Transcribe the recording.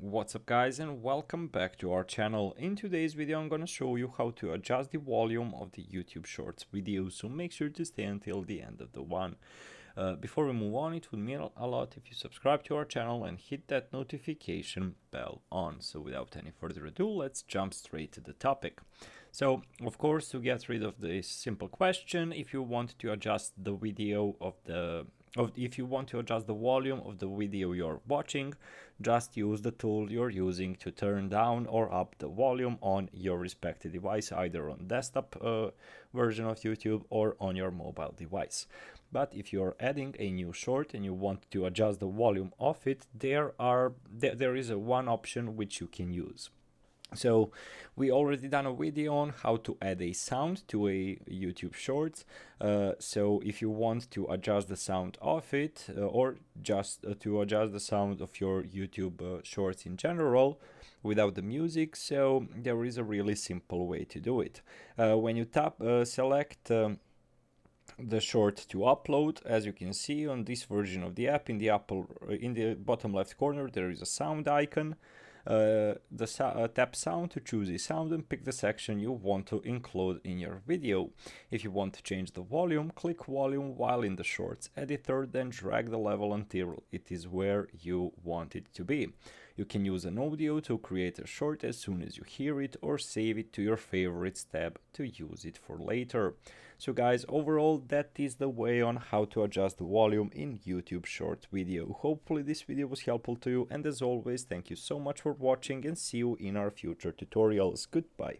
What's up guys, and welcome back to our channel. In today's video I'm gonna show you how to adjust the volume of the YouTube Shorts video, so make sure to stay until the end of the one. Before we move on, it would mean a lot if you subscribe to our channel and hit that notification bell on. So without any further ado, let's jump straight to the topic. So of course, to get rid of this simple question, if you want to adjust the video if you want to adjust the volume of the video you're watching, just use the tool you're using to turn down or up the volume on your respective device, either on desktop version of YouTube or on your mobile device. But if you're adding a new short and you want to adjust the volume of it, there is one option which you can use. So we already done a video on how to add a sound to a YouTube Shorts. So if you want to adjust the sound of it or just to adjust the sound of your YouTube Shorts in general without the music, so there is a really simple way to do it. When you select the short to upload, as you can see on this version of the app, in the bottom left corner there is a sound icon. Tap sound to choose a sound and pick the section you want to include in your video. If you want to change the volume, click volume while in the Shorts editor, then drag the level until it is where you want it to be. You can use an audio to create a short as soon as you hear it, or save it to your favorites tab to use it for later. So guys, overall that is the way on how to adjust the volume in YouTube Short video. Hopefully this video was helpful to you, and as always, thank you so much for watching and see you in our future tutorials. Goodbye.